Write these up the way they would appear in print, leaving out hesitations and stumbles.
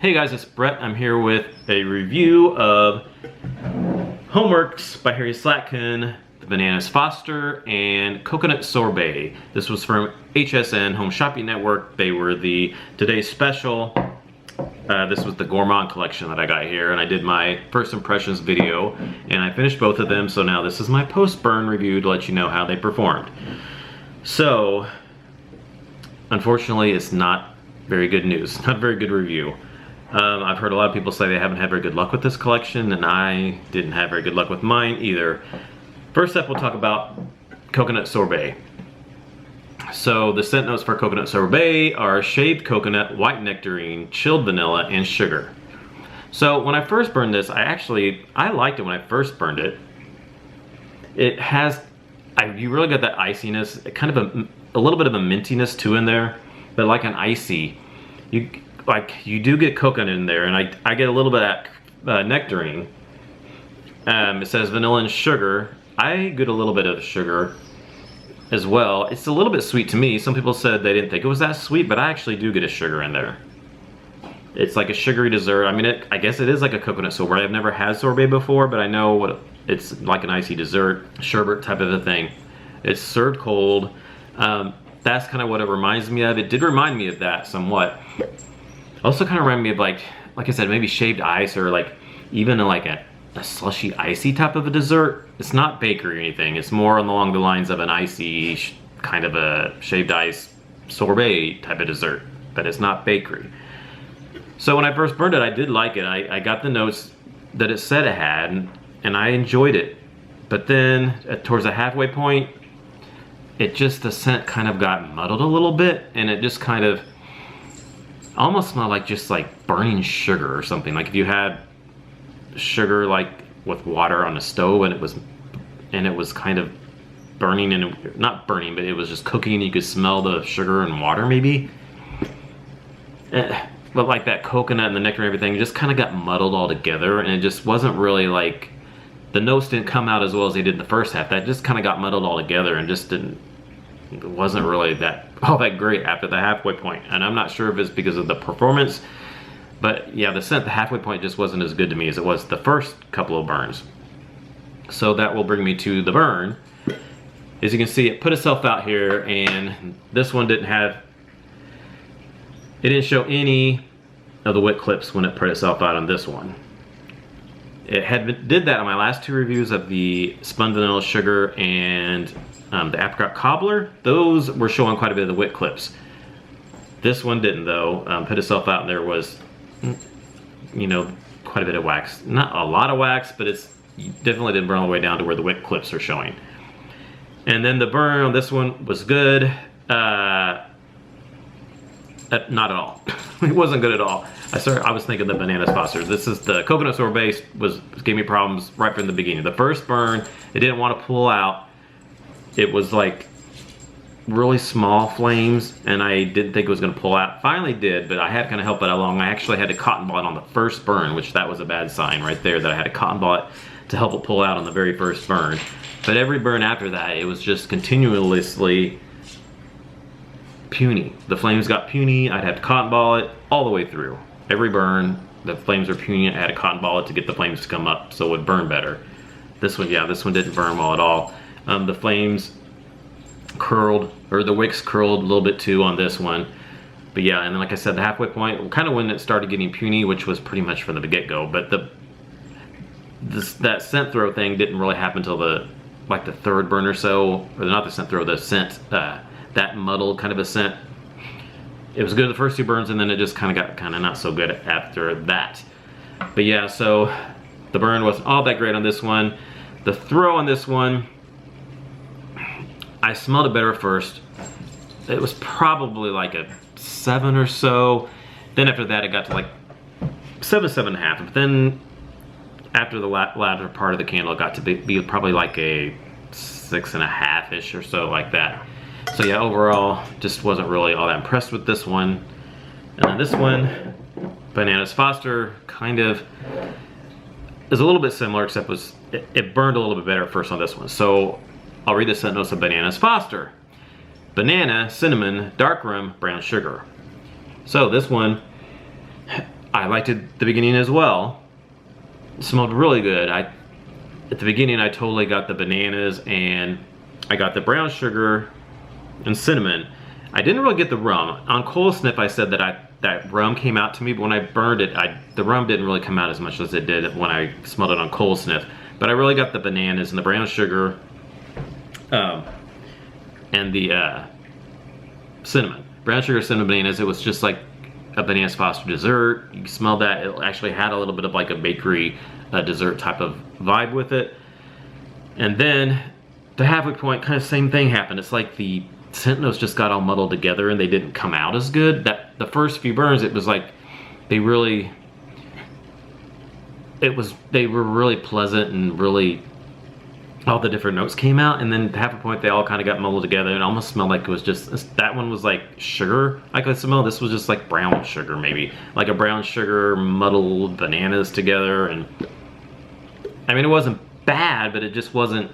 Hey guys, it's Brett. I'm here with a review of Homeworx by Harry Slatkin, the Bananas Foster, and Coconut Sorbet. This was from HSN, Home Shopping Network. They were the today's special. This was the Gourmand collection that I got here, and I did my first impressions video, and I finished both of them, so now this is my post-burn review to let you know how they performed. So, unfortunately, it's not very good news, not a very good review. I've heard a lot of people say they haven't had very good luck with this collection, and I didn't have very good luck with mine either. First up, we'll talk about Coconut Sorbet. So the scent notes for Coconut Sorbet are shaved coconut, white nectarine, chilled vanilla, and sugar. So when I first burned this, I liked it when I first burned it. It has, you really got that iciness, kind of a little bit of a mintiness too in there, but like an icy. You do get coconut in there, and I get a little bit of that nectarine. It says vanilla and sugar. I get a little bit of sugar as well. It's a little bit sweet to me. Some people said they didn't think it was that sweet, but I actually do get a sugar in there. It's like a sugary dessert. I mean, I guess it is like a coconut sorbet. I've never had sorbet before, but I know what it's like, an icy dessert, sherbet type of a thing. It's served cold. That's kind of what it reminds me of. It did remind me of that somewhat. Also kind of reminded me of like I said, maybe shaved ice, or like even like a slushy icy type of a dessert. It's not bakery or anything. It's more along the lines of an icy kind of a shaved ice sorbet type of dessert, but it's not bakery. So when I first burned it, I did like it. I got the notes that it said it had, and I enjoyed it. But then towards the halfway point, the scent kind of got muddled a little bit, and it just kind of almost smelled like just like burning sugar or something. Like if you had sugar like with water on the stove, and it was kind of burning, and not burning, but it was just cooking, and you could smell the sugar and water maybe. But like that coconut and the nectar and everything just kind of got muddled all together, and it just wasn't really like, the notes didn't come out as well as they did in the first half. That just kind of got muddled all together, and just it wasn't really all that great after the halfway point. And I'm not sure if it's because of the performance, but yeah, the scent, the halfway point just wasn't as good to me as it was the first couple of burns. So that will bring me to the burn. As you can see, it put itself out here, and this one it didn't show any of the wick clips when it put itself out on this one. It did that on my last two reviews of the spun vanilla sugar and the apricot cobbler. Those were showing quite a bit of the wick clips. This one didn't though. Put itself out, and there was, you know, quite a bit of wax. Not a lot of wax, but it's definitely didn't burn all the way down to where the wick clips are showing. And then the burn on this one was good. Not at all. It wasn't good at all. I was thinking the Bananas Foster. This is the Coconut Sorbet gave me problems right from the beginning. The first burn, it didn't want to pull out. It was like really small flames, and I didn't think it was going to pull out. Finally did, but I had to kind of help it along. I actually had to cotton ball it on the first burn, which that was a bad sign right there, that I had to cotton ball it to help it pull out on the very first burn. But every burn after that, it was just continuously puny. The flames got puny. I'd have to cotton ball it all the way through. Every burn, the flames were puny. I had to cotton ball it to get the flames to come up so it would burn better. This one, yeah, this one didn't burn well at all. The flames curled, or the wicks curled a little bit too on this one. But yeah, and then like I said, the halfway point, kind of when it started getting puny, which was pretty much from the get-go. But that scent throw thing didn't really happen until the third burn or so. Or not the scent throw, the scent, that muddled kind of a scent. It was good the first two burns, and then it just kind of got not so good after that. But yeah, so the burn wasn't all that great on this one. The throw on this one, I smelled it better first. It was probably like a 7 or so. Then after that, it got to like 7, 7.5. But then after the latter part of the candle, it got to be probably like a 6.5-ish or so, like that. So yeah, overall, just wasn't really all that impressed with this one. And then this one, Bananas Foster, kind of is a little bit similar, except it burned a little bit better first on this one. So I'll read the scent notes of Bananas Foster. Banana, cinnamon, dark rum, brown sugar. So this one, I I liked it at the beginning as well. It smelled really good. At the beginning I totally got the bananas, and I got the brown sugar and cinnamon. I didn't really get the rum. On cold sniff I said that rum came out to me, but when I burned it, the rum didn't really come out as much as it did when I smelled it on cold sniff. But I really got the bananas and the brown sugar and the cinnamon. Brown sugar, cinnamon, bananas. It was just like a Bananas Foster dessert. You smelled that. It actually had a little bit of like a bakery dessert type of vibe with it. And then the halfway point, kind of same thing happened. It's like the scent notes just got all muddled together and they didn't come out as good. That the first few burns, it was like they were really pleasant and really all the different notes came out, and then half a point they all kind of got muddled together and it almost smelled like it was just, that one was like sugar I could smell. This was just like brown sugar, maybe like a brown sugar muddled bananas together. And I mean, it wasn't bad, but it just wasn't,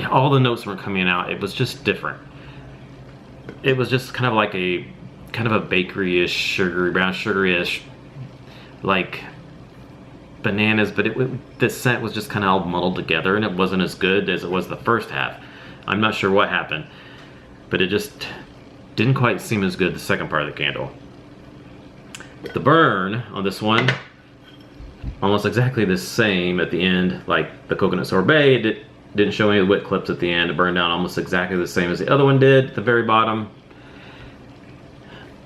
all the notes weren't coming out. It was just different. It was just kind of like a bakery-ish, sugary, brown sugar-ish, like bananas, but the scent was just kind of all muddled together, and it wasn't as good as it was the first half. I'm not sure what happened, but it just didn't quite seem as good the second part of the candle. The burn on this one, almost exactly the same at the end, like the coconut sorbet. It didn't show any of the wick clips at the end. It burned down almost exactly the same as the other one did at the very bottom.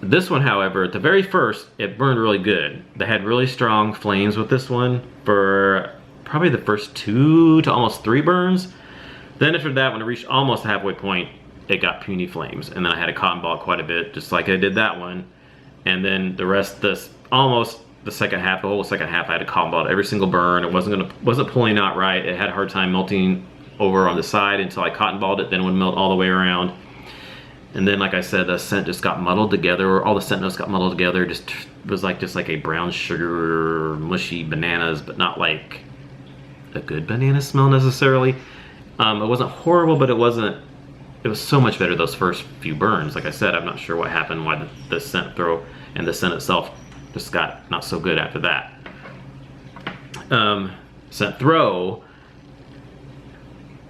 This one, however, at the very first, it burned really good. They had really strong flames with this one for probably the first 2 to almost 3 burns. Then after that, when it reached almost the halfway point, it got puny flames. And then I had to cotton ball it quite a bit, just like I did that one. And then the rest, almost the second half, the whole second half, I had to cotton ball it every single burn. It wasn't pulling out right. It had a hard time melting over on the side until I cotton balled it, then it would melt all the way around. And then, like I said, the scent just got muddled together, or all the scent notes got muddled together. Just was like a brown sugar, mushy bananas, but not like a good banana smell necessarily. It wasn't horrible, but it was so much better those first few burns. Like I said, I'm not sure what happened, why the scent throw and the scent itself just got not so good after that. Scent throw,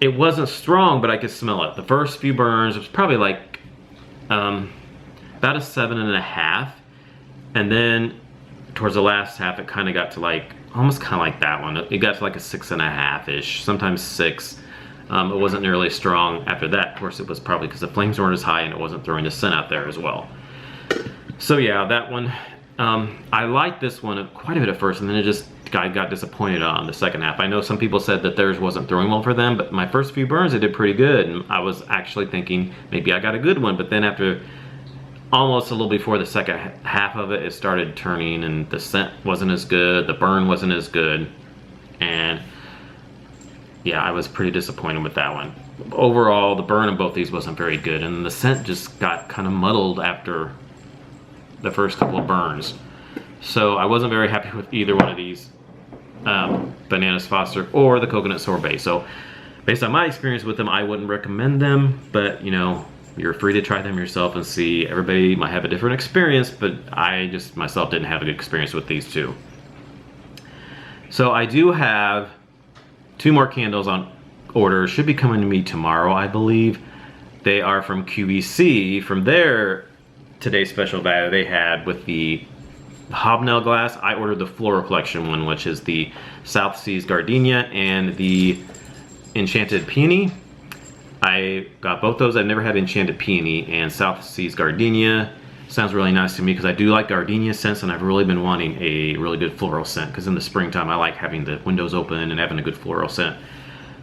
it wasn't strong, but I could smell it. The first few burns, it was probably like about a 7.5, and then towards the last half it kind of got to like almost kind of like that one. It got to like a 6.5-ish, sometimes 6. It wasn't nearly strong after that. Of course, it was probably because the flames weren't as high and it wasn't throwing the scent out there as well. So yeah, that one, I liked this one quite a bit at first, and then I got disappointed on the second half. I know some people said that theirs wasn't throwing well for them, but my first few burns, it did pretty good. And I was actually thinking maybe I got a good one, but then after almost a little before the second half of it, it started turning and the scent wasn't as good, the burn wasn't as good. And yeah, I was pretty disappointed with that one. Overall, the burn of both these wasn't very good, and the scent just got kind of muddled after the first couple of burns. So I wasn't very happy with either one of these, Bananas Foster or the Coconut Sorbet. So based on my experience with them, I wouldn't recommend them, but you know, you're free to try them yourself and see. Everybody might have a different experience, but I just myself didn't have a good experience with these two. So I do have 2 more candles on order. Should be coming to me tomorrow, I believe. They are from QVC, from their today's special value they had with the hobnail glass. I ordered the Floral Collection one, which is the South Seas Gardenia and the Enchanted Peony. I got both those. I've never had Enchanted Peony, and South Seas Gardenia sounds really nice to me because I do like gardenia scents, and I've really been wanting a really good floral scent because in the springtime I like having the windows open and having a good floral scent.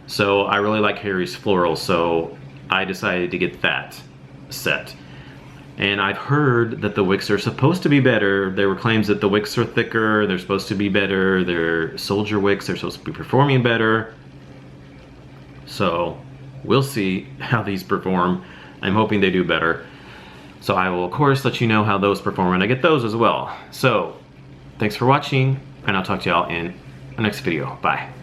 So I really like Harry's Floral, so I decided to get that set. And I've heard that the wicks are supposed to be better. There were claims that the wicks are thicker, they're supposed to be better, they're soldier wicks, they're supposed to be performing better. So we'll see how these perform. I'm hoping they do better. So I will of course let you know how those perform when I get those as well. So thanks for watching, and I'll talk to y'all in the next video. Bye.